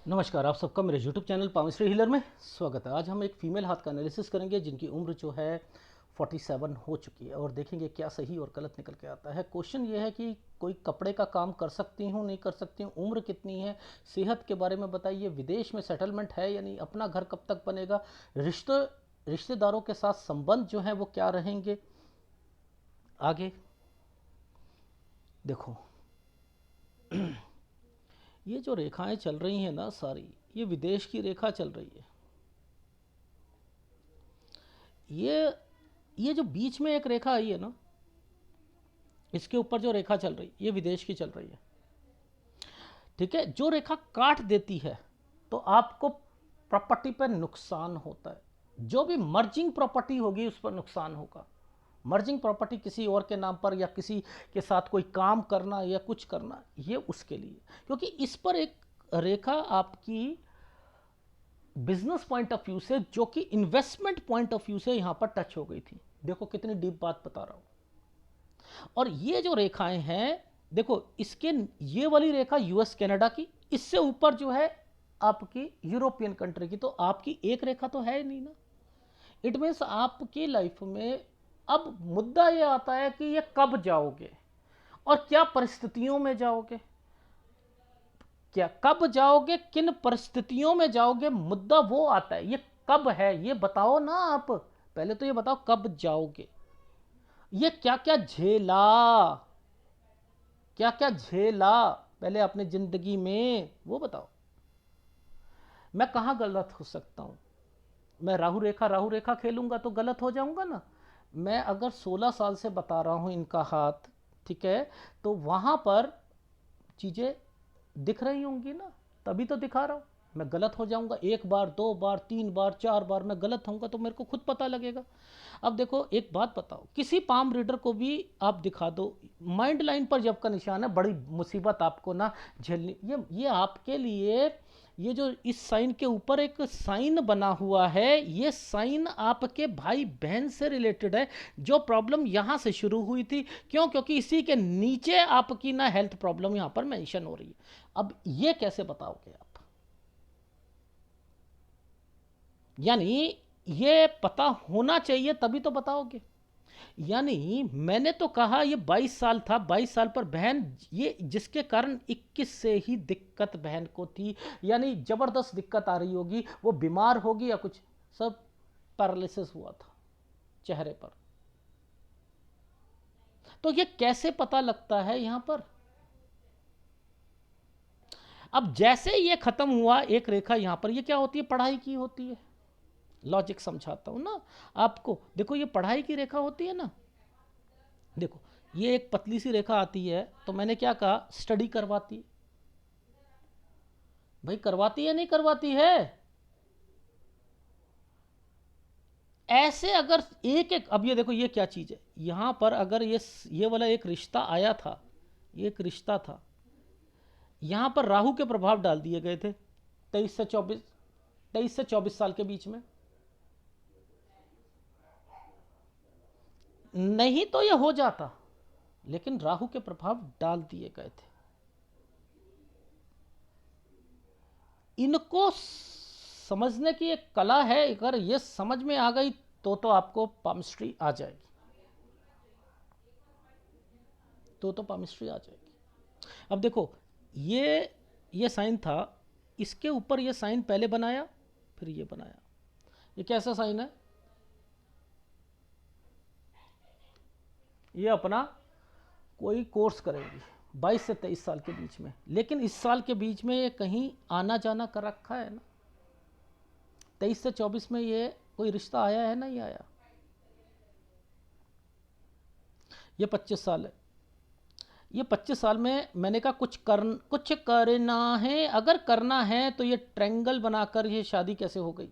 नमस्कार, आप सबका मेरे YouTube चैनल पामिस्ट्री हीलर में स्वागत है। आज हम एक फीमेल हाथ का एनालिसिस करेंगे जिनकी उम्र जो है 47 हो चुकी है और देखेंगे क्या सही और गलत निकल के आता है। क्वेश्चन ये है कि कोई कपड़े का काम कर सकती हूँ, नहीं कर सकती हूँ, उम्र कितनी है, सेहत के बारे में बताइए, विदेश में सेटलमेंट है या नहीं, अपना घर कब तक बनेगा, रिश्तेदारों के साथ संबंध जो है वो क्या रहेंगे। आगे देखो, ये जो रेखाएं चल रही हैं ना सारी, ये विदेश की रेखा चल रही है। ये जो बीच में एक रेखा आई है ना, इसके ऊपर जो रेखा चल रही ये विदेश की चल रही है। ठीक है, जो रेखा काट देती है तो आपको प्रॉपर्टी पर नुकसान होता है। जो भी मर्जिंग प्रॉपर्टी होगी उस पर नुकसान होगा। मर्जिंग प्रॉपर्टी किसी और के नाम पर या किसी के साथ कोई काम करना या कुछ करना, ये उसके लिए, क्योंकि इस पर एक रेखा आपकी बिजनेस पॉइंट ऑफ व्यू से, जो कि इन्वेस्टमेंट पॉइंट ऑफ व्यू से यहां पर टच हो गई थी। देखो कितनी डीप बात बता रहा हूं। और ये जो रेखाएं हैं, देखो इसके, ये वाली रेखा यूएस कनाडा की, इससे ऊपर जो है आपकी यूरोपियन कंट्री की, तो आपकी एक रेखा तो है ही नहीं ना। इट मीन्स आपकी लाइफ में अब मुद्दा ये आता है कि ये कब जाओगे और क्या परिस्थितियों में जाओगे, क्या कब जाओगे, किन परिस्थितियों में जाओगे, मुद्दा वो आता है। ये कब है ये बताओ ना आप, पहले तो ये बताओ कब जाओगे, ये क्या क्या झेला, क्या क्या झेला पहले अपनी जिंदगी में वो बताओ। मैं कहां गलत हो सकता हूं? मैं राहु रेखा खेलूंगा तो गलत हो जाऊंगा ना। मैं अगर 16 साल से बता रहा हूं इनका हाथ, ठीक है, तो वहां पर चीजें दिख रही होंगी ना, तभी तो दिखा रहा हूं। मैं गलत हो जाऊंगा, एक बार, दो बार, तीन बार, चार बार मैं गलत होऊंगा तो मेरे को खुद पता लगेगा। अब देखो एक बात बताओ, किसी पाम रीडर को भी आप दिखा दो, माइंड लाइन पर जब का निशान है, बड़ी मुसीबत आपको ना झेलनी। ये आपके लिए, ये जो इस साइन के ऊपर एक साइन बना हुआ है, ये साइन आपके भाई बहन से रिलेटेड है। जो प्रॉब्लम यहां से शुरू हुई थी, क्यों? क्योंकि इसी के नीचे आपकी ना हेल्थ प्रॉब्लम यहां पर मेंशन हो रही है। अब ये कैसे बताओगे आप? यानी ये पता होना चाहिए तभी तो बताओगे। यानी मैंने तो कहा ये 22 साल था, 22 साल पर बहन, ये जिसके कारण 21 से ही दिक्कत बहन को थी, यानी जबरदस्त दिक्कत आ रही होगी, वो बीमार होगी या कुछ, सब पैरालिसिस हुआ था चेहरे पर। तो ये कैसे पता लगता है यहां पर? अब जैसे ये खत्म हुआ एक रेखा यहां पर, ये क्या होती है? पढ़ाई की होती है। लॉजिक समझाता हूं ना आपको। देखो ये पढ़ाई की रेखा होती है ना, देखो ये एक पतली सी रेखा आती है, तो मैंने क्या कहा? स्टडी करवाती है। भाई करवाती है, नहीं करवाती है? ऐसे अगर एक एक, अब ये देखो ये क्या चीज है, यहां पर अगर ये वाला एक रिश्ता आया था, ये एक रिश्ता था, यहां पर राहु के प्रभाव डाल दिए गए थे 23 से 24, 23 से 24 साल के बीच में। नहीं तो ये हो जाता, लेकिन राहु के प्रभाव डाल दिए गए थे। इनको समझने की एक कला है, अगर ये समझ में आ गई तो आपको पामिस्ट्री आ जाएगी, तो पामिस्ट्री आ जाएगी। अब देखो ये साइन था, इसके ऊपर ये साइन पहले बनाया, फिर ये बनाया। ये कैसा साइन है? ये अपना कोई कोर्स करेंगी 22 से 23 साल के बीच में, लेकिन इस साल के बीच में ये कहीं आना जाना कर रखा है ना। 23 से 24 में ये कोई रिश्ता आया है? नहीं आया। ये 25 साल है। ये 25 साल में मैंने कहा कुछ करना है। अगर करना है तो ये ट्रायंगल बनाकर ये शादी कैसे हो गई?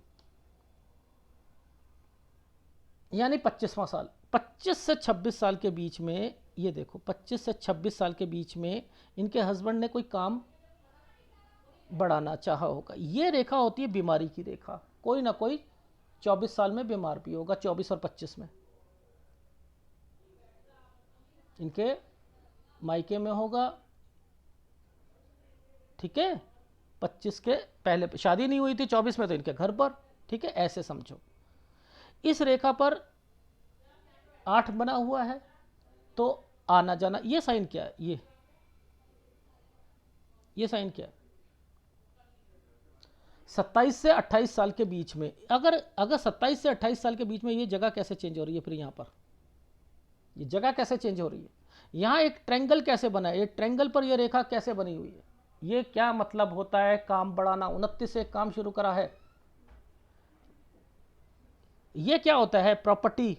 यानी 25वां साल, 25 से 26 साल के बीच में, ये देखो 25 से 26 साल के बीच में इनके हस्बैंड ने कोई काम बढ़ाना चाहा होगा। ये रेखा होती है बीमारी की रेखा, कोई ना कोई 24 साल में बीमार भी होगा, 24 और 25 में इनके मायके में होगा। ठीक है, 25 के पहले, शादी नहीं हुई थी 24 में तो इनके घर पर, ठीक है, ऐसे समझो। इस रेखा पर 8 बना हुआ है तो आना जाना, ये साइन क्या है, ये साइन क्या है, 27 से 28 साल के बीच में, अगर 27 से 28 साल के बीच में ये जगह कैसे चेंज हो रही है, फिर यहाँ पर ये जगह कैसे चेंज हो रही है, यहाँ एक ट्रायंगल कैसे बना है, ये ट्रायंगल पर ये रेखा कैसे बनी हुई है, ये क्या मतलब होता है, काम बढ़ाना, 29 से काम शुरू करा है, ये क्या होता है, प्रॉपर्टी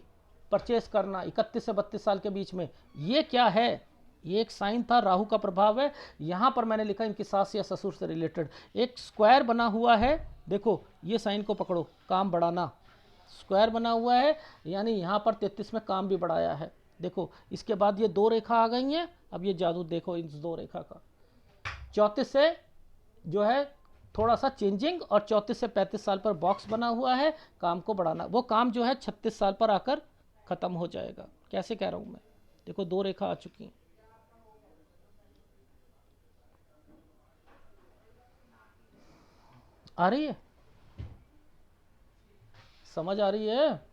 परचेस करना 31 से 32 साल के बीच में, ये क्या है, ये एक साइन था, राहु का प्रभाव है। यहां पर मैंने लिखा इनकी सास या ससुर से रिलेटेड एक स्क्वायर बना हुआ है, देखो ये साइन को पकड़ो, काम बढ़ाना, स्क्वायर बना हुआ है, यानी यहां पर 33 में काम भी बढ़ाया है। देखो इसके बाद ये 2 रेखा आ गई हैं, अब ये जादू देखो इन 2 रेखा का, 34 से जो है थोड़ा सा चेंजिंग, और 34 से 35 साल पर बॉक्स बना हुआ है, काम को बढ़ाना, वो काम जो है 36 साल पर आकर खत्म हो जाएगा। कैसे कह रहा हूं मैं, देखो 2 रेखा आ चुकी हैं, आ रही है, समझ आ रही है,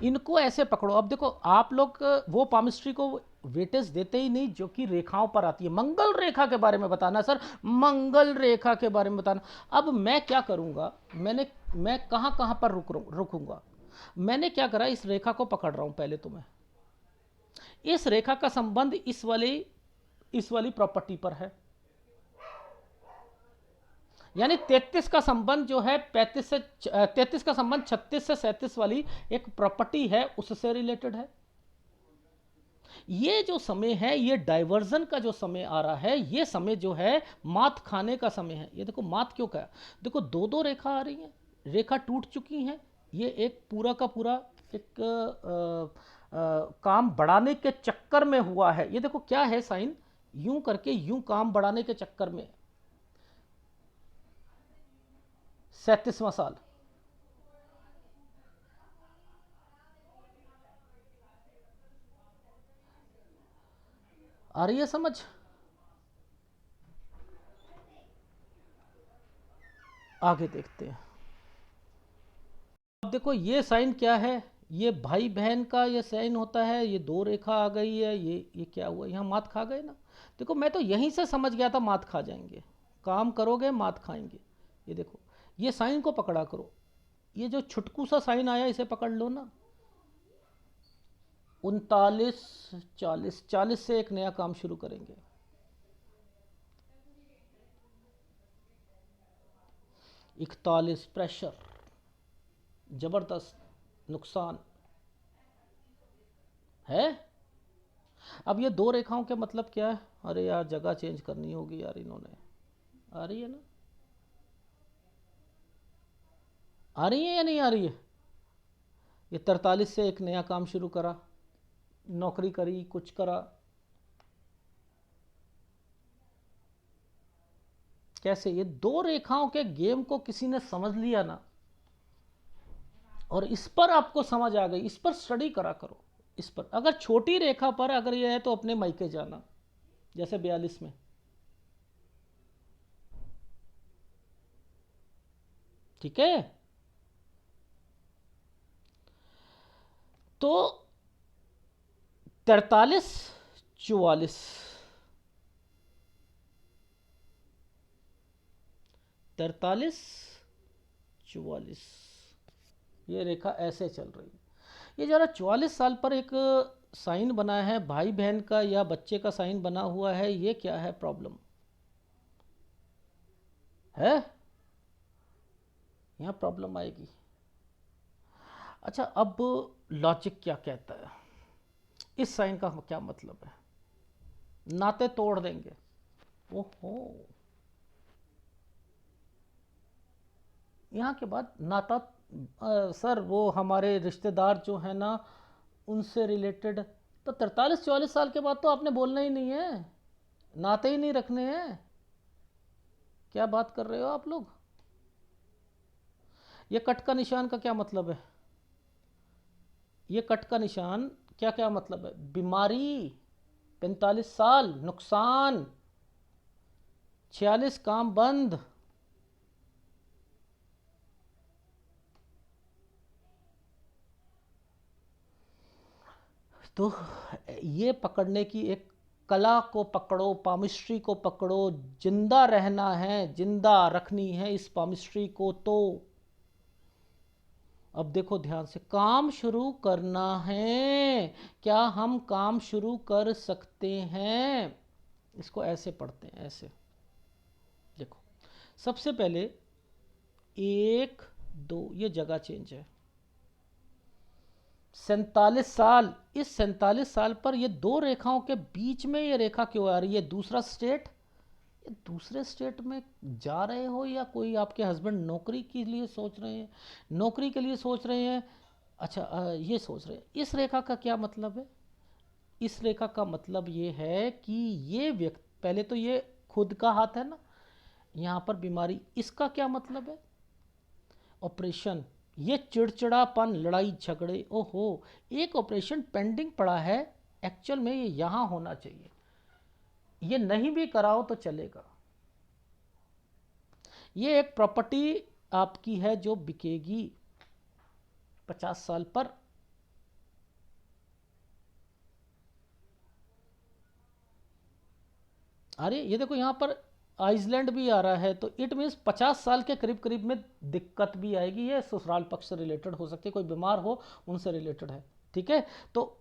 इनको ऐसे पकड़ो। अब देखो आप लोग वो पामिस्ट्री को वेटेज देते ही नहीं जो कि रेखाओं पर आती है, मंगल रेखा के बारे में बताना सर, मंगल रेखा के बारे में बताना। अब मैं क्या करूंगा, मैं कहां कहां पर रुकूंगा, मैंने क्या करा, इस रेखा को पकड़ रहा हूं पहले, तो मैं इस रेखा का संबंध इस वाली प्रॉपर्टी पर है, यानी 33 का संबंध जो है 33 का संबंध 36 से 37 वाली एक प्रॉपर्टी है उससे रिलेटेड है। ये जो समय है, ये डाइवर्जन का जो समय आ रहा है, ये समय जो है मात खाने का समय है। ये देखो मात क्यों कहा, देखो 2 रेखा आ रही हैं, रेखा टूट चुकी हैं, ये एक पूरा का पूरा एक काम बढ़ाने के चक्कर में हुआ है। ये देखो क्या है साइन, यूं करके यूं काम बढ़ाने के चक्कर में, 37वां साल, आ रही है समझ, आगे देखते हैं। अब देखो ये साइन क्या है, ये भाई बहन का ये साइन होता है, ये 2 रेखा आ गई है, ये क्या हुआ, यहाँ मात खा गए ना। देखो मैं तो यहीं से समझ गया था मात खा जाएंगे, काम करोगे मात खाएंगे। ये देखो ये साइन को पकड़ा करो, ये जो छुटकू सा साइन आया इसे पकड़ लो ना, 39 40, 40 से एक नया काम शुरू करेंगे, 41 प्रेशर, जबरदस्त नुकसान है। अब ये 2 रेखाओं के मतलब क्या है, अरे यार जगह चेंज करनी होगी यार, इन्होंने, आ रही है ना, आ रही है या नहीं आ रही है, ये 43 से एक नया काम शुरू करा, नौकरी करी, कुछ करा, कैसे, ये 2 रेखाओं के गेम को किसी ने समझ लिया ना, और इस पर आपको समझ आ गई, इस पर स्टडी करा करो, इस पर। अगर छोटी रेखा पर अगर ये है तो अपने मायके जाना, जैसे 42 में, ठीक है। तो 43 44, 43 44, ये रेखा ऐसे चल रही है। ये जरा 44 साल पर एक साइन बना है भाई बहन का या बच्चे का साइन बना हुआ है, ये क्या है प्रॉब्लम है, यहाँ प्रॉब्लम आएगी। अच्छा अब लॉजिक क्या कहता है, इस साइन का क्या मतलब है, नाते तोड़ देंगे, ओहो, यहाँ के बाद नाता, सर वो हमारे रिश्तेदार जो है ना उनसे रिलेटेड, तो 43 44 साल के बाद तो आपने बोलना ही नहीं है, नाते ही नहीं रखने हैं, क्या बात कर रहे हो आप लोग। ये कट का निशान का क्या मतलब है, ये कट का निशान क्या क्या मतलब है, बीमारी, 45 साल, नुकसान, 46 काम बंद। तो ये पकड़ने की एक कला को पकड़ो, पामिस्ट्री को पकड़ो। जिंदा रहना है, जिंदा रखनी है इस पामिस्ट्री को। तो अब देखो ध्यान से, काम शुरू करना है। क्या हम काम शुरू कर सकते हैं? इसको ऐसे पढ़ते हैं, ऐसे देखो। सबसे पहले 1 2, ये जगह चेंज है। 47 साल, इस 47 साल पर ये दो रेखाओं के बीच में ये रेखा क्यों आ रही है? दूसरा स्टेट, ये दूसरे स्टेट में जा रहे हो, या कोई आपके हस्बैंड नौकरी के लिए सोच रहे हैं, नौकरी के लिए सोच रहे हैं? अच्छा, ये सोच रहे हैं। इस रेखा का क्या मतलब है? इस रेखा का मतलब ये है कि ये व्यक्ति, पहले तो ये खुद का हाथ है ना, यहाँ पर बीमारी। इसका क्या मतलब है? ऑपरेशन। ये चिड़चिड़ापन, लड़ाई झगड़े, ओहो, एक ऑपरेशन पेंडिंग पड़ा है। एक्चुअल में ये यहाँ होना चाहिए, ये नहीं भी कराओ तो चलेगा। ये एक प्रॉपर्टी आपकी है जो बिकेगी 50 साल पर। अरे ये देखो यहाँ पर आइसलैंड भी आ रहा है, तो इट मीन्स 50 साल के करीब करीब में दिक्कत भी आएगी। ये ससुराल पक्ष से रिलेटेड हो सकती है, कोई बीमार हो उनसे रिलेटेड है, ठीक है। तो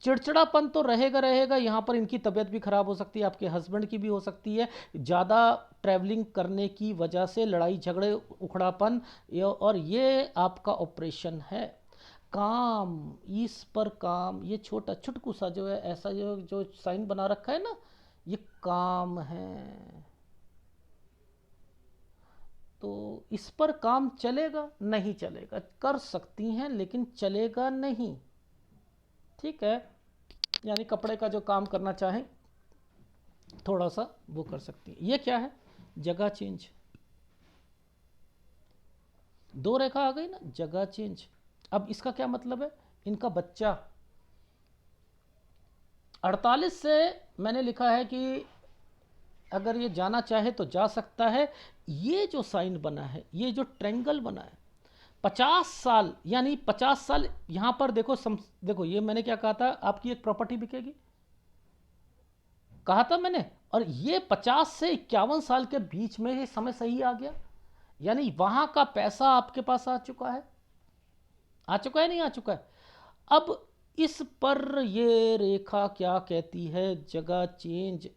चिड़चिड़ापन तो रहेगा रहेगा। यहाँ पर इनकी तबीयत भी खराब हो सकती है, आपके हस्बैंड की भी हो सकती है, ज़्यादा ट्रैवलिंग करने की वजह से लड़ाई झगड़े, उखड़ापन। और ये आपका ऑपरेशन है। काम, इस पर काम, ये छोटा छुटकू सा जो है, ऐसा जो जो साइन बना रखा है ना, ये काम है। तो इस पर काम चलेगा नहीं चलेगा? कर सकती हैं लेकिन चलेगा नहीं, ठीक है। यानी कपड़े का जो काम करना चाहें थोड़ा सा वो कर सकती हैं। ये क्या है? जगह चेंज। दो रेखा आ गई ना, जगह चेंज। अब इसका क्या मतलब है? इनका बच्चा 48 से मैंने लिखा है कि अगर ये जाना चाहे तो जा सकता है। ये जो साइन बना है, ये जो ट्रेंगल बना है, 50 साल, यानी 50 साल यहां पर देखो देखो ये मैंने क्या कहा था, आपकी एक प्रॉपर्टी बिकेगी, कहा था मैंने। और ये 50 से 51 साल के बीच में ये समय सही आ गया, यानी वहां का पैसा आपके पास आ चुका है। आ चुका है नहीं आ चुका है? अब इस पर ये रेखा क्या कहती है? जगह चेंज।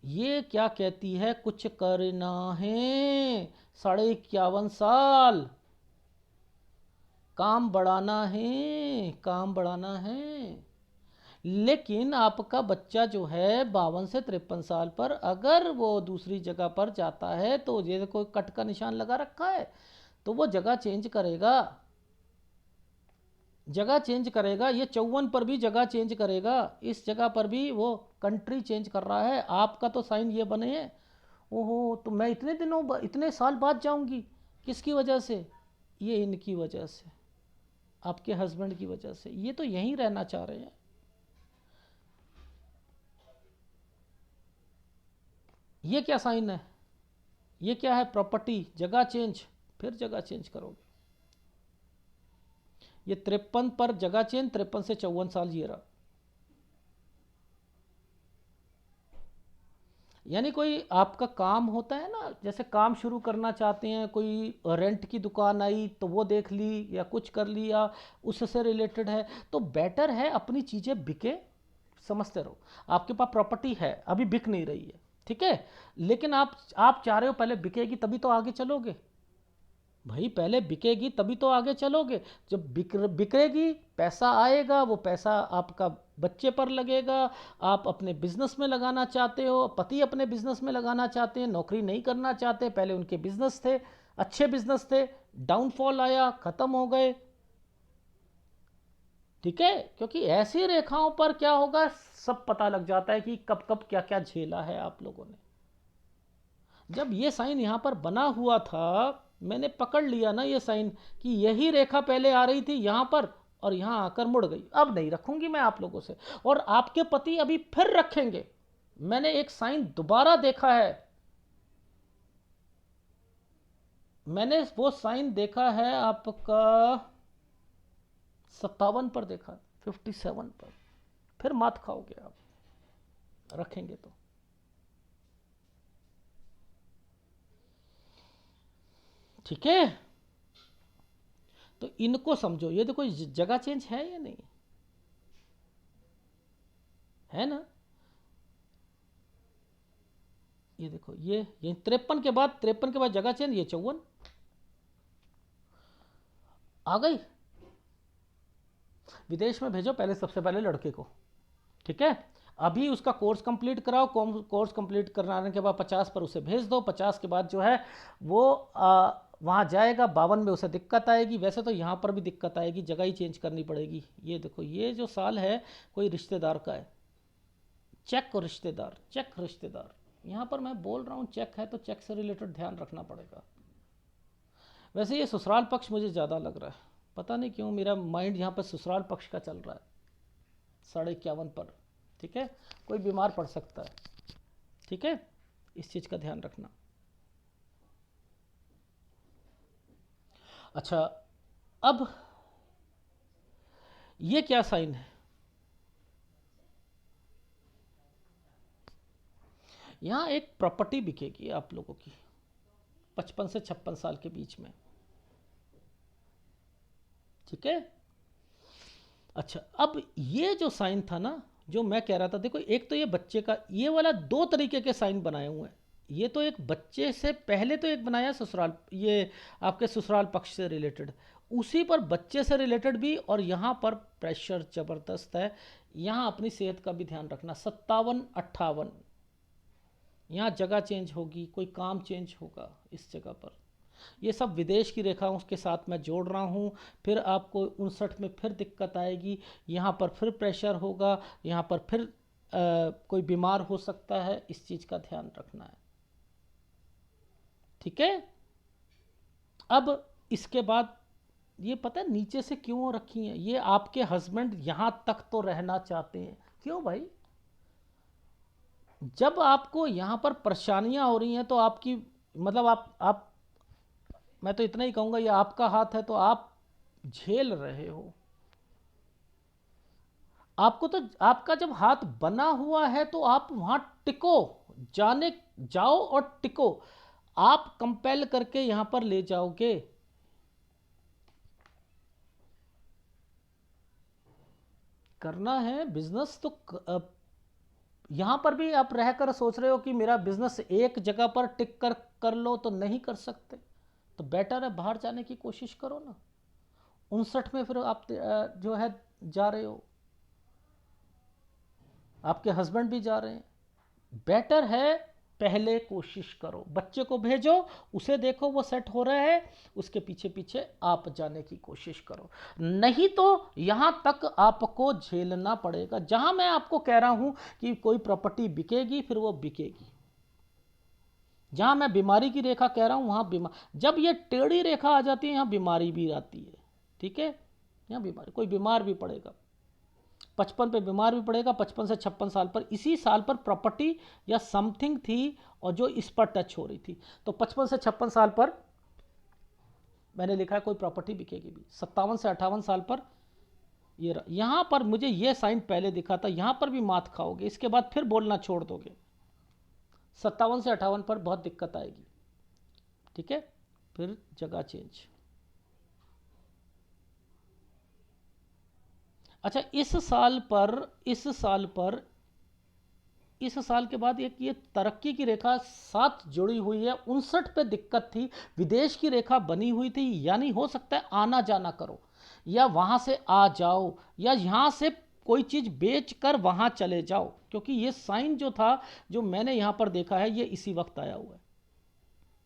ये क्या कहती है? कुछ करना है, 51.5 साल काम बढ़ाना है, काम बढ़ाना है। लेकिन आपका बच्चा जो है 52 से 53 साल पर, अगर वो दूसरी जगह पर जाता है तो ये कोई कट का निशान लगा रखा है, तो वो जगह चेंज करेगा, जगह चेंज करेगा। ये 54 पर भी जगह चेंज करेगा, इस जगह पर भी वो कंट्री चेंज कर रहा है। आपका तो साइन ये बने हैं। ओहो, तो मैं इतने दिनों इतने साल बाद जाऊंगी, किसकी वजह से? ये इनकी वजह से, आपके हस्बैंड की वजह से। ये तो यहीं रहना चाह रहे हैं। ये क्या साइन है? ये क्या है? प्रॉपर्टी, जगह चेंज, फिर जगह चेंज करोगे। ये 53 पर जगह चेंज, 53 से 54 साल ये रहा। यानी कोई आपका काम होता है ना, जैसे काम शुरू करना चाहते हैं, कोई रेंट की दुकान आई तो वो देख ली या कुछ कर लिया, उससे रिलेटेड है, तो बेटर है अपनी चीज़ें बिके। समझते रहो, आपके पास प्रॉपर्टी है, अभी बिक नहीं रही है, ठीक है, लेकिन आप चाह रहे हो पहले बिकेगी तभी तो आगे चलोगे। भाई पहले बिकेगी तभी तो आगे चलोगे। जब बिकेगी, पैसा आएगा, वो पैसा आपका बच्चे पर लगेगा। आप अपने बिजनेस में लगाना चाहते हो, पति अपने बिजनेस में लगाना चाहते हैं, नौकरी नहीं करना चाहते। पहले उनके बिजनेस थे, अच्छे बिजनेस थे, डाउनफॉल आया, खत्म हो गए, ठीक है। क्योंकि ऐसी रेखाओं पर क्या होगा, सब पता लग जाता है कि कब कब क्या क्या झेला है आप लोगों ने। जब ये साइन यहाँ पर बना हुआ था, मैंने पकड़ लिया ना ये साइन कि यही रेखा पहले आ रही थी यहाँ पर और यहाँ आकर मुड़ गई। अब नहीं रखूंगी मैं आप लोगों से, और आपके पति अभी फिर रखेंगे। मैंने एक साइन दोबारा देखा है, मैंने वो साइन देखा है आपका 57 पर देखा, 57 पर। फिर मात खाओगे आप रखेंगे तो। ठीक है, तो इनको समझो। ये देखो जगह चेंज है या नहीं है ना। ये देखो, ये 53 के बाद जगह चेंज, ये 54 आ गई। विदेश में भेजो पहले, सबसे पहले लड़के को। ठीक है, अभी उसका कोर्स कंप्लीट कराओ। कोर्स कंप्लीट कराने के बाद 50 पर उसे भेज दो। 50 के बाद जो है वो वहाँ जाएगा। 52 में उसे दिक्कत आएगी। वैसे तो यहाँ पर भी दिक्कत आएगी, जगह ही चेंज करनी पड़ेगी। ये देखो, ये जो साल है कोई रिश्तेदार का है। चेक और रिश्तेदार, चेक रिश्तेदार। यहाँ पर मैं बोल रहा हूँ चेक है, तो चेक से रिलेटेड ध्यान रखना पड़ेगा। वैसे ये ससुराल पक्ष मुझे ज़्यादा लग रहा है, पता नहीं क्यों मेरा माइंड यहाँ पर ससुराल पक्ष का चल रहा है 51.5 पर। ठीक है, कोई बीमार पड़ सकता है। ठीक है, इस चीज़ का ध्यान रखना। अच्छा, अब ये क्या साइन है? यहाँ एक प्रॉपर्टी बिकेगी आप लोगों की 55 से 56 साल के बीच में। ठीक है, अच्छा, अब ये जो साइन था ना, जो मैं कह रहा था, देखो एक तो ये बच्चे का, ये वाला दो तरीके के साइन बनाए हुए हैं। ये तो एक बच्चे से पहले तो एक बनाया ससुराल, ये आपके ससुराल पक्ष से रिलेटेड, उसी पर बच्चे से रिलेटेड भी। और यहाँ पर प्रेशर ज़बरदस्त है। यहाँ अपनी सेहत का भी ध्यान रखना। 57-58, यहाँ जगह चेंज होगी, कोई काम चेंज होगा इस जगह पर। ये सब विदेश की रेखाओं के साथ मैं जोड़ रहा हूँ। फिर आपको 59 में फिर दिक्कत आएगी, यहाँ पर फिर प्रेशर होगा, यहाँ पर फिर कोई बीमार हो सकता है। इस चीज़ का ध्यान रखना है। ठीक है, अब इसके बाद ये पता है नीचे से क्यों रखी हैं? ये आपके हस्बैंड यहाँ तक तो रहना चाहते हैं। क्यों भाई? जब आपको यहाँ पर परेशानियाँ हो रही हैं तो आपकी, मतलब आप मैं तो इतना ही कहूँगा, ये आपका हाथ है तो आप झेल रहे हो। आपको तो, आपका जब हाथ बना हुआ है तो आप वहां टिको, जाने जाओ और टिको। आप कंपेल करके यहां पर ले जाओगे। करना है बिजनेस तो यहां पर भी आप रहकर सोच रहे हो कि मेरा बिजनेस एक जगह पर टिक कर लो, तो नहीं कर सकते। तो बेटर है बाहर जाने की कोशिश करो ना। 59 में फिर आप जो है जा रहे हो, आपके हस्बैंड भी जा रहे हैं। बेटर है पहले कोशिश करो, बच्चे को भेजो, उसे देखो वो सेट हो रहा है, उसके पीछे पीछे आप जाने की कोशिश करो। नहीं तो यहां तक आपको झेलना पड़ेगा। जहां मैं आपको कह रहा हूं कि कोई प्रॉपर्टी बिकेगी, फिर वो बिकेगी। जहां मैं बीमारी की रेखा कह रहा हूं, वहां बीमार, जब ये टेढ़ी रेखा आ जाती है, यहां बीमारी भी आती है। ठीक है, यहां बीमारी, कोई बीमार भी पड़ेगा। 55 पे बीमार भी पड़ेगा। 55 से 56 साल पर, इसी साल पर प्रॉपर्टी या समथिंग थी और जो इस पर टच हो रही थी। तो 55 से 56 साल पर मैंने लिखा है कोई प्रॉपर्टी बिकेगी भी। 57 से 58 साल पर ये यहां पर मुझे ये साइन पहले दिखा था, यहां पर भी मात खाओगे, इसके बाद फिर बोलना छोड़ दोगे। 57 से 58 पर बहुत दिक्कत आएगी। ठीक है, फिर जगह चेंज। अच्छा, इस साल के बाद एक ये तरक्की की रेखा साथ जुड़ी हुई है। 59 पे दिक्कत थी, विदेश की रेखा बनी हुई थी, यानी हो सकता है आना जाना करो, या वहां से आ जाओ, या यहां से कोई चीज बेच कर वहां चले जाओ। क्योंकि ये साइन जो था, जो मैंने यहां पर देखा है, ये इसी वक्त आया हुआ है।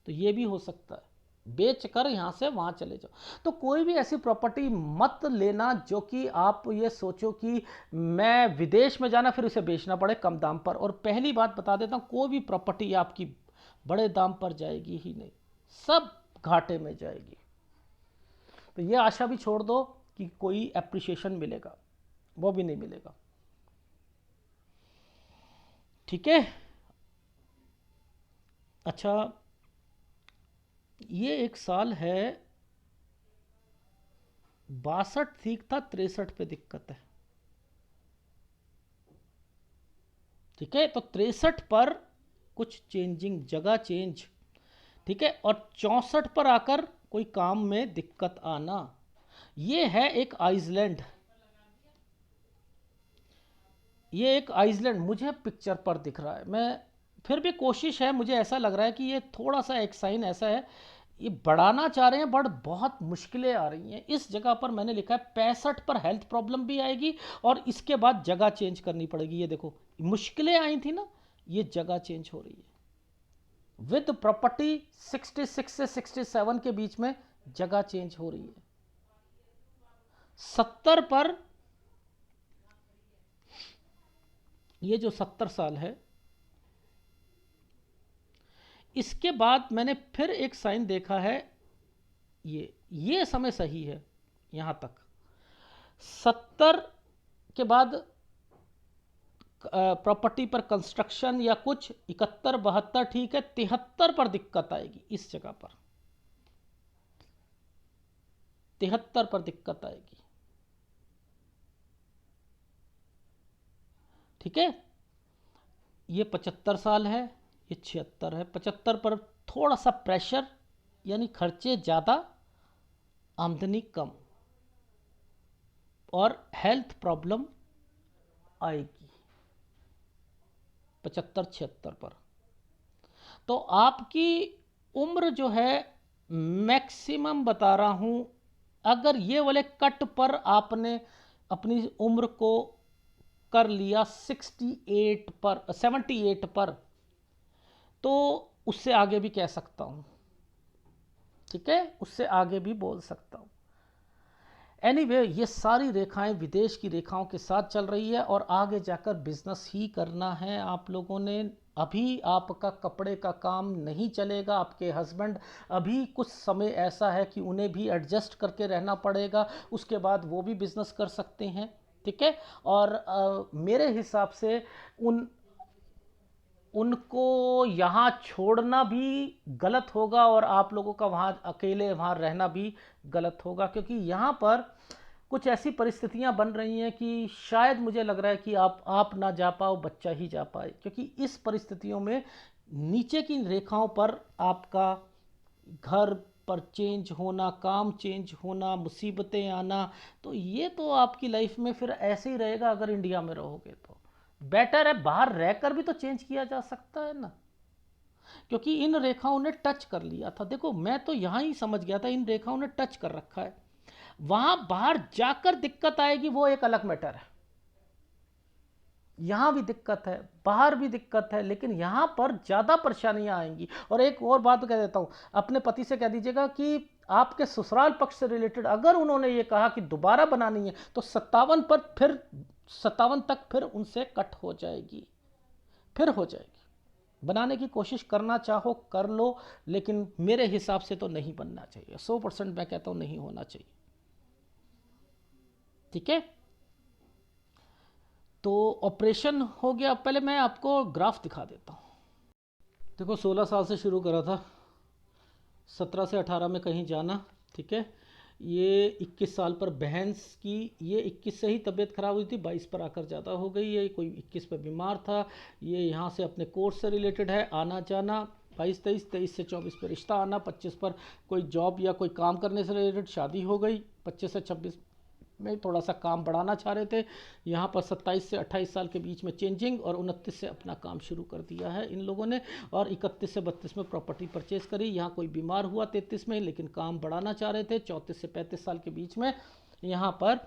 तो ये भी हो सकता है बेच कर यहां से वहां चले जाओ। तो कोई भी ऐसी प्रॉपर्टी मत लेना जो कि आप ये सोचो कि मैं विदेश में जाना फिर उसे बेचना पड़े कम दाम पर। और पहली बात बता देता हूं, कोई भी प्रॉपर्टी आपकी बड़े दाम पर जाएगी ही नहीं, सब घाटे में जाएगी। तो ये आशा भी छोड़ दो कि कोई एप्रिसिएशन मिलेगा, वो भी नहीं मिलेगा। ठीक है, अच्छा, ये एक साल है 62 ठीक था, 63 पे दिक्कत है। ठीक है, तो 63 पर कुछ चेंजिंग, जगह चेंज। ठीक है, और 64 पर आकर कोई काम में दिक्कत आना। ये है एक आइसलैंड, ये एक आइसलैंड मुझे पिक्चर पर दिख रहा है। मैं फिर भी कोशिश है, मुझे ऐसा लग रहा है कि ये थोड़ा सा एक साइन ऐसा है, ये बढ़ाना चाह रहे हैं बट बहुत मुश्किलें आ रही हैं। इस जगह पर मैंने लिखा है 65 पर हेल्थ प्रॉब्लम भी आएगी और इसके बाद जगह चेंज करनी पड़ेगी। ये देखो मुश्किलें आई थी ना, ये जगह चेंज हो रही है विद प्रॉपर्टी। 66 से 67 के बीच में जगह चेंज हो रही है। 70 पर, ये जो 70 साल है, इसके बाद मैंने फिर एक साइन देखा है, ये समय सही है यहां तक। 70 के बाद प्रॉपर्टी पर कंस्ट्रक्शन या कुछ, 71 72 ठीक है, 73 पर दिक्कत आएगी। इस जगह पर 73 पर दिक्कत आएगी। ठीक है, ये 75 साल है, ये 76 है। 75 पर थोड़ा सा प्रेशर, यानी खर्चे ज़्यादा, आमदनी कम और हेल्थ प्रॉब्लम आएगी 75 76 पर। तो आपकी उम्र जो है, मैक्सिमम बता रहा हूं, अगर ये वाले कट पर आपने अपनी उम्र को कर लिया 68 पर, 78 पर, तो उससे आगे भी कह सकता हूं। ठीक है, उससे आगे भी बोल सकता हूं। एनीवे, ये सारी रेखाएं विदेश की रेखाओं के साथ चल रही है और आगे जाकर बिजनेस ही करना है आप लोगों ने। अभी आपका कपड़े का काम नहीं चलेगा, आपके हस्बैंड अभी कुछ समय ऐसा है कि उन्हें भी एडजस्ट करके रहना पड़ेगा, उसके बाद वो भी बिजनेस कर सकते हैं। ठीक है, और मेरे हिसाब से उनको यहाँ छोड़ना भी गलत होगा और आप लोगों का वहाँ अकेले वहाँ रहना भी गलत होगा, क्योंकि यहाँ पर कुछ ऐसी परिस्थितियाँ बन रही हैं कि शायद मुझे लग रहा है कि आप ना जा पाओ, बच्चा ही जा पाए। क्योंकि इस परिस्थितियों में नीचे की रेखाओं पर आपका घर पर चेंज होना, काम चेंज होना, मुसीबतें आना, तो ये तो आपकी लाइफ में फिर ऐसे ही रहेगा। अगर इंडिया में रहोगे तो बेटर है, बाहर रहकर भी तो चेंज किया जा सकता है ना, क्योंकि इन रेखाओं ने टच कर लिया था। देखो मैं तो यहां ही समझ गया था, इन रेखाओं ने टच कर रखा है। वहां बाहर जाकर दिक्कत आएगी वो एक अलग मैटर है। यहां भी दिक्कत है, बाहर भी दिक्कत है, लेकिन यहां पर ज्यादा परेशानियां आएंगी। और एक और बात कह देता हूं, अपने पति से कह दीजिएगा कि आपके ससुराल पक्ष से रिलेटेड अगर उन्होंने ये कहा कि दोबारा बनानी है तो 57 पर फिर 57 तक फिर उनसे कट हो जाएगी, फिर हो जाएगी। बनाने की कोशिश करना चाहो कर लो, लेकिन मेरे हिसाब से तो नहीं बनना चाहिए। 100% मैं कहता हूं नहीं होना चाहिए। ठीक है, तो ऑपरेशन हो गया। पहले मैं आपको ग्राफ दिखा देता हूँ। देखो 16 साल से शुरू करा था, 17 से 18 में कहीं जाना। ठीक है, ये 21 साल पर बहन की, ये 21 से ही तबीयत खराब हुई थी, 22 पर आकर ज़्यादा हो गई है। कोई 21 पर बीमार था, ये यहाँ से अपने कोर्स से रिलेटेड है, आना जाना। 22 23, 23 से 24 पर रिश्ता आना, 25 पर कोई जॉब या कोई काम करने से रिलेटेड शादी हो गई। 25 से 26 में थोड़ा सा काम बढ़ाना चाह रहे थे। यहाँ पर 27 से 28 साल के बीच में चेंजिंग, और 29 से अपना काम शुरू कर दिया है इन लोगों ने। और 31 से 32 में प्रॉपर्टी परचेज करी। यहाँ कोई बीमार हुआ 33 में, लेकिन काम बढ़ाना चाह रहे थे। 34 से 35 साल के बीच में यहाँ पर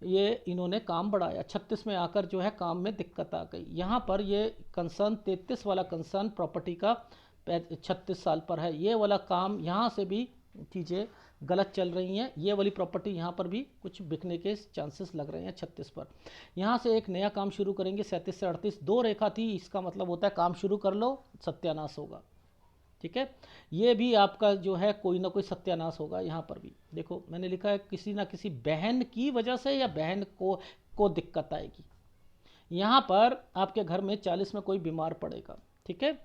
ये इन्होंने काम बढ़ाया। 36 में आकर जो है काम में दिक्कत आ गई। यहाँ पर ये कंसर्न 33 वाला कंसर्न प्रॉपर्टी का 36 साल पर है। ये वाला काम यहाँ से भी चीज़ें गलत चल रही हैं। ये वाली प्रॉपर्टी यहाँ पर भी कुछ बिकने के चांसेस लग रहे हैं 36 पर। यहाँ से एक नया काम शुरू करेंगे 37 से 38, 2 रेखा थी, इसका मतलब होता है काम शुरू कर लो सत्यानाश होगा। ठीक है, ये भी आपका जो है कोई ना कोई सत्यानाश होगा। यहाँ पर भी देखो मैंने लिखा है किसी ना किसी बहन की वजह से या बहन को दिक्कत आएगी। यहाँ पर आपके घर में 40 में कोई बीमार पड़ेगा। ठीक है,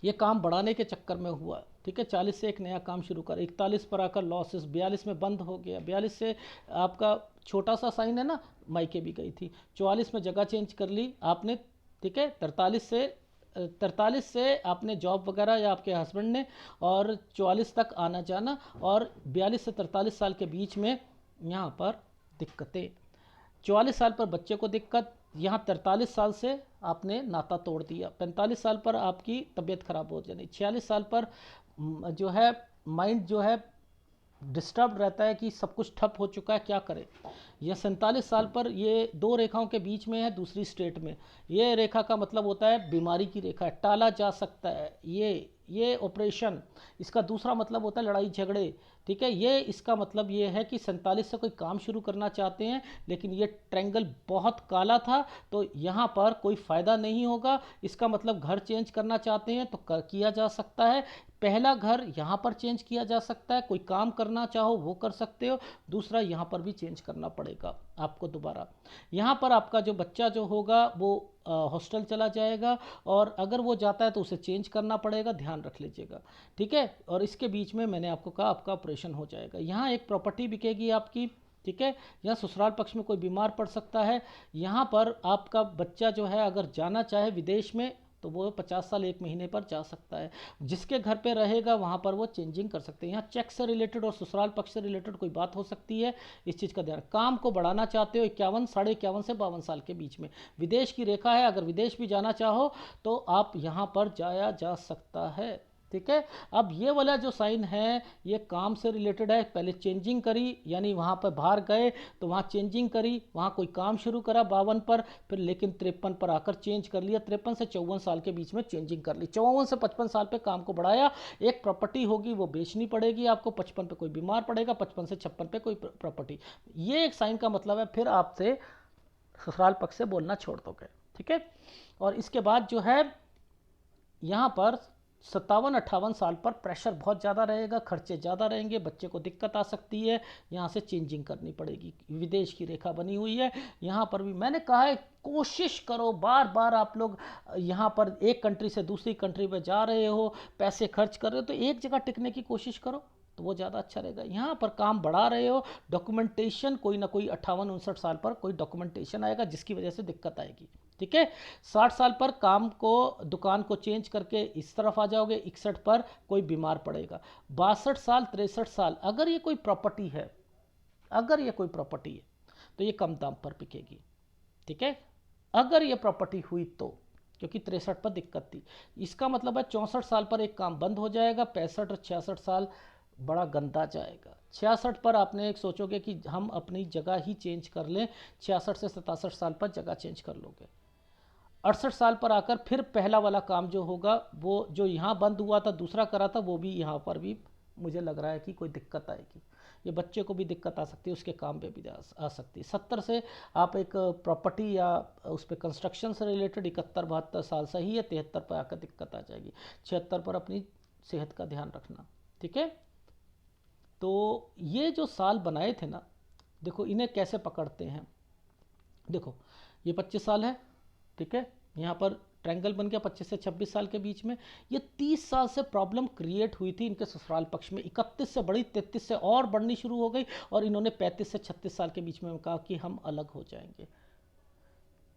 ये काम बढ़ाने के चक्कर में हुआ, ठीक है। 40 से एक नया काम शुरू कर, 41 पर आकर लॉसेस, 42 में बंद हो गया, 42 से आपका छोटा सा साइन है ना, मायके भी गई थी, 44 में जगह चेंज कर ली आपने, ठीक है। 43 से आपने जॉब वगैरह या आपके हस्बैंड ने, और 44 तक आना जाना, और 42 से 43 साल के बीच में यहाँ पर दिक्कतें, 44 साल पर बच्चे को दिक्कत, यहाँ 43 साल से आपने नाता तोड़ दिया, 45 साल पर आपकी तबीयत खराब हो जानी, 46 साल पर जो है माइंड जो है डिस्टर्ब रहता है कि सब कुछ ठप हो चुका है, क्या करें। यह 47 साल पर ये दो रेखाओं के बीच में है, दूसरी स्टेट में, ये रेखा का मतलब होता है बीमारी की रेखा है, टाला जा सकता है ये ऑपरेशन, इसका दूसरा मतलब होता है लड़ाई झगड़े, ठीक है। ये इसका मतलब ये है कि 47 से कोई काम शुरू करना चाहते हैं, लेकिन ये ट्रायंगल बहुत काला था, तो यहाँ पर कोई फ़ायदा नहीं होगा। इसका मतलब घर चेंज करना चाहते हैं तो किया जा सकता है, पहला घर यहाँ पर चेंज किया जा सकता है, कोई काम करना चाहो वो कर सकते हो, दूसरा यहाँ पर भी चेंज करना पड़ेगा आपको दोबारा। यहाँ पर आपका जो बच्चा जो होगा वो हॉस्टल चला जाएगा, और अगर वो जाता है तो उसे चेंज करना पड़ेगा, ध्यान रख लीजिएगा, ठीक है। और इसके बीच में मैंने आपको कहा आपका ऑपरेशन हो जाएगा। यहाँ एक प्रॉपर्टी बिकेगी आपकी, ठीक है। यहाँ ससुराल पक्ष में कोई बीमार पड़ सकता है, यहाँ पर आपका बच्चा जो है अगर जाना चाहे विदेश में तो वो 50 साल 1 महीने पर जा सकता है, जिसके घर पे रहेगा वहाँ पर वो चेंजिंग कर सकते हैं। यहाँ चेक से रिलेटेड और ससुराल पक्ष से रिलेटेड कोई बात हो सकती है, इस चीज़ का ध्यान। काम को बढ़ाना चाहते हो 51, 51.5 से 52 साल के बीच में, विदेश की रेखा है, अगर विदेश भी जाना चाहो तो आप यहाँ पर जाया जा सकता है, ठीक है। अब ये वाला जो साइन है ये काम से रिलेटेड है, पहले चेंजिंग करी, यानी वहाँ पर बाहर गए तो वहाँ चेंजिंग करी, वहाँ कोई काम शुरू करा 52 पर, फिर लेकिन 53 पर आकर चेंज कर लिया, 53 से 54 साल के बीच में चेंजिंग कर ली, 54 से 55 साल पे काम को बढ़ाया, एक प्रॉपर्टी होगी वो बेचनी पड़ेगी आपको, 55 पे कोई बीमार पड़ेगा, 55 से 56 पे कोई प्रॉपर्टी, ये एक साइन का मतलब है। फिर आपसे ससुराल पक्ष से बोलना छोड़ दोगे, ठीक है। और इसके बाद जो है यहाँ पर 57-58 साल पर प्रेशर बहुत ज़्यादा रहेगा, खर्चे ज़्यादा रहेंगे, बच्चे को दिक्कत आ सकती है, यहाँ से चेंजिंग करनी पड़ेगी, विदेश की रेखा बनी हुई है। यहाँ पर भी मैंने कहा है कोशिश करो, बार बार आप लोग यहाँ पर एक कंट्री से दूसरी कंट्री में जा रहे हो, पैसे खर्च कर रहे हो, तो एक जगह टिकने की कोशिश करो तो वो ज़्यादा अच्छा रहेगा। यहाँ पर काम बढ़ा रहे हो, डॉक्यूमेंटेशन कोई ना कोई 58-59 साल पर कोई डॉक्यूमेंटेशन आएगा जिसकी वजह से दिक्कत आएगी, ठीक है। 60 साल पर काम को, दुकान को चेंज करके इस तरफ आ जाओगे, 61 पर कोई बीमार पड़ेगा, 62 साल 63 साल अगर ये कोई प्रॉपर्टी है, अगर ये कोई प्रॉपर्टी है तो ये कम दाम पर बिकेगी, ठीक है, अगर ये प्रॉपर्टी हुई तो, क्योंकि 63 पर दिक्कत थी। इसका मतलब है 64 साल पर एक काम बंद हो जाएगा, 65 और 66 साल बड़ा गंदा जाएगा। 66 पर आपने एक सोचोगे कि हम अपनी जगह ही चेंज कर लें, 66 से 67 साल पर जगह चेंज कर लोगे, 68 साल पर आकर फिर पहला वाला काम जो होगा, वो जो यहाँ बंद हुआ था दूसरा करा था, वो भी यहाँ पर भी मुझे लग रहा है कि कोई दिक्कत आएगी, ये बच्चे को भी दिक्कत आ सकती है, उसके काम पे भी आ सकती है। 70 से आप एक प्रॉपर्टी या उस पर कंस्ट्रक्शन से रिलेटेड 71-72 साल सही है, 73 पर आकर दिक्कत आ जाएगी, 76 पर अपनी सेहत का ध्यान रखना, ठीक है। तो ये जो साल बनाए थे ना, देखो इन्हें कैसे पकड़ते हैं, देखो ये 25 साल है, ठीक है, यहाँ पर ट्रायंगल बन गया 25 से 26 साल के बीच में, ये 30 साल से प्रॉब्लम क्रिएट हुई थी इनके ससुराल पक्ष में, 31 से बढ़ी 33 से और बढ़नी शुरू हो गई, और इन्होंने 35 से 36 साल के बीच में कहा कि हम अलग हो जाएंगे।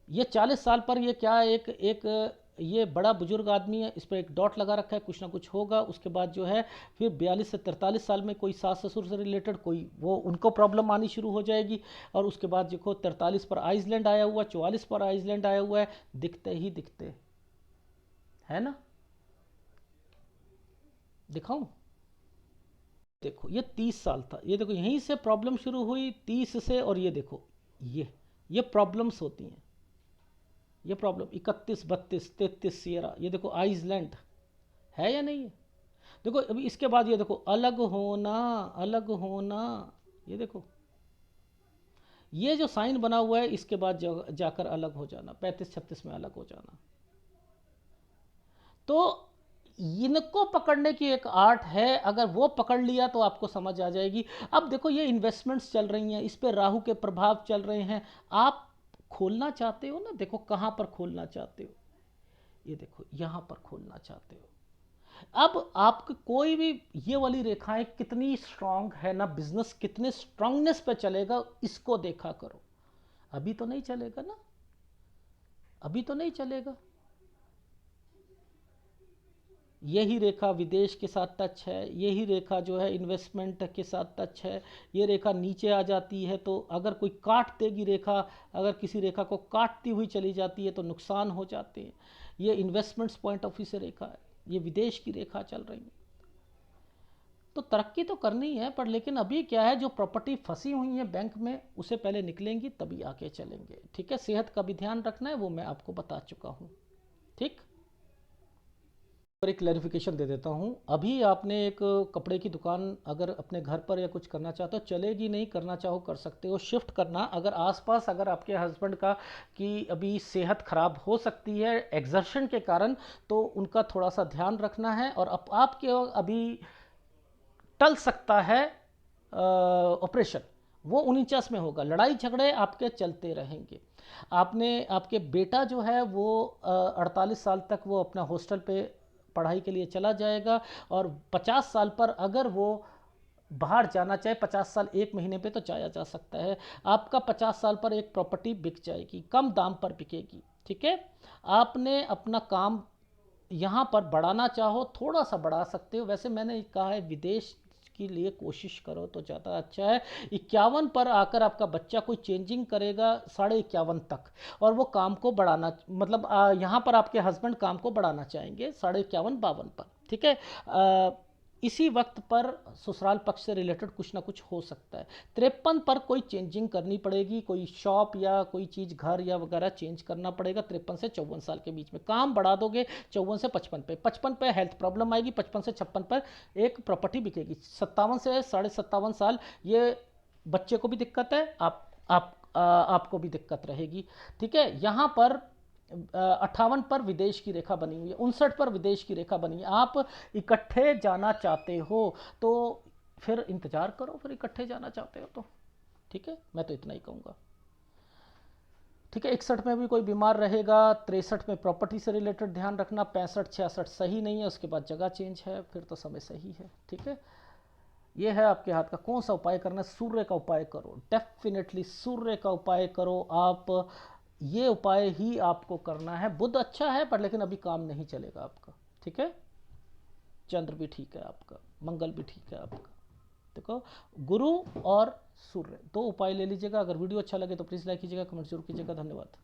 ये 40 साल पर ये क्या एक ये बड़ा बुजुर्ग आदमी है, इस पर एक डॉट लगा रखा है, कुछ ना कुछ होगा। उसके बाद जो है फिर 42 से 43 साल में कोई सास ससुर से रिलेटेड कोई वो उनको प्रॉब्लम आनी शुरू हो जाएगी, और उसके बाद देखो 43 पर आइसलैंड आया हुआ, 44 पर आइसलैंड आया हुआ है, दिखते ही दिखते है ना, दिखाऊं, देखो ये 30 साल था, ये देखो यहीं से प्रॉब्लम शुरू हुई 30 से, और ये देखो ये प्रॉब्लम्स होती हैं, ये प्रॉब्लम 31, 32, 33 सियरा, ये देखो आइसलैंड है या नहीं है, देखो अभी इसके बाद ये देखो अलग होना, अलग होना, ये देखो ये जो साइन बना हुआ है, इसके बाद जाकर अलग हो जाना, 35-36 में अलग हो जाना। तो इनको पकड़ने की एक आर्ट है, अगर वो पकड़ लिया तो आपको समझ आ जाएगी। अब देखो ये इन्वेस्टमेंट्स चल रही हैं, इस पर राहु के प्रभाव चल रहे हैं, आप खोलना चाहते हो ना, देखो कहाँ पर खोलना चाहते हो, ये देखो यहाँ पर खोलना चाहते हो, अब आपकी कोई भी ये वाली रेखाएं कितनी स्ट्रांग है ना, बिजनेस कितने स्ट्रांगनेस पे चलेगा, इसको देखा करो। अभी तो नहीं चलेगा ना, अभी तो नहीं चलेगा। यही रेखा विदेश के साथ टच है, यही रेखा जो है इन्वेस्टमेंट के साथ टच है। ये रेखा नीचे आ जाती है तो अगर कोई काट देगी रेखा, अगर किसी रेखा को काटती हुई चली जाती है तो नुकसान हो जाते हैं। ये इन्वेस्टमेंट्स पॉइंट ऑफ व्यू से रेखा है, ये विदेश की रेखा चल रही है। तो तरक्की तो करनी है, पर लेकिन अभी क्या है, जो प्रॉपर्टी फंसी हुई है बैंक में उसे पहले निकलेंगी तभी आगे चलेंगे। ठीक है, सेहत का भी ध्यान रखना है, वो मैं आपको बता चुका हूँ। ठीक। पर एक क्लैरिफिकेशन दे देता हूँ, अभी आपने एक कपड़े की दुकान अगर अपने घर पर या कुछ करना चाहते हो, चलेगी नहीं, करना चाहो कर सकते हो, शिफ्ट करना। अगर आसपास अगर आपके हस्बैंड का कि अभी सेहत खराब हो सकती है एग्जर्शन के कारण, तो उनका थोड़ा सा ध्यान रखना है। और अब आपके अभी टल सकता है ऑपरेशन, वो 49 में होगा। लड़ाई झगड़े आपके चलते रहेंगे। आपने आपके बेटा जो है वो 48 साल तक वो अपना हॉस्टल पे पढ़ाई के लिए चला जाएगा, और 50 साल पर अगर वो बाहर जाना चाहे, 50 साल एक महीने पे तो जाया जा सकता है। आपका 50 साल पर एक प्रॉपर्टी बिक जाएगी, कम दाम पर बिकेगी। ठीक है, आपने अपना काम यहाँ पर बढ़ाना चाहो थोड़ा सा बढ़ा सकते हो। वैसे मैंने कहा है विदेश के लिए कोशिश करो तो ज़्यादा अच्छा है। 51 पर आकर आपका बच्चा कोई चेंजिंग करेगा 51.5 तक, और वो काम को बढ़ाना, मतलब यहाँ पर आपके हस्बैंड काम को बढ़ाना चाहेंगे 51.5 52 पर। ठीक है, इसी वक्त पर ससुराल पक्ष से रिलेटेड कुछ ना कुछ हो सकता है। 53 पर कोई चेंजिंग करनी पड़ेगी, कोई शॉप या कोई चीज़ घर या वगैरह चेंज करना पड़ेगा। 53 से 54 साल के बीच में काम बढ़ा दोगे। 54 से 55 पे, 55 पे हेल्थ प्रॉब्लम आएगी, 55 से 56 पर एक प्रॉपर्टी बिकेगी। 57 से 57.5 साल ये बच्चे को भी दिक्कत है, आपको भी दिक्कत रहेगी। ठीक है, यहाँ पर 58 पर विदेश की रेखा बनी हुई है, 59 पर विदेश की रेखा बनी है। आप इकट्ठे जाना चाहते हो तो फिर इंतजार करो, फिर इकट्ठे जाना चाहते हो तो। ठीक है, मैं तो इतना ही कहूँगा। ठीक है, 61 में भी कोई बीमार रहेगा, 63 में प्रॉपर्टी से रिलेटेड ध्यान रखना, 65 66 सही नहीं है, उसके बाद जगह चेंज है, फिर तो समय सही है। ठीक है, ये है आपके हाथ का कौन सा उपाय करना है। सूर्य का उपाय करो, डेफिनेटली सूर्य का उपाय करो आप। ये उपाय ही आपको करना है। बुध अच्छा है पर लेकिन अभी काम नहीं चलेगा आपका। ठीक है, चंद्र भी ठीक है आपका, मंगल भी ठीक है आपका। देखो, गुरु और सूर्य दो उपाय ले लीजिएगा। अगर वीडियो अच्छा लगे तो प्लीज़ लाइक कीजिएगा, कमेंट जरूर कीजिएगा। धन्यवाद।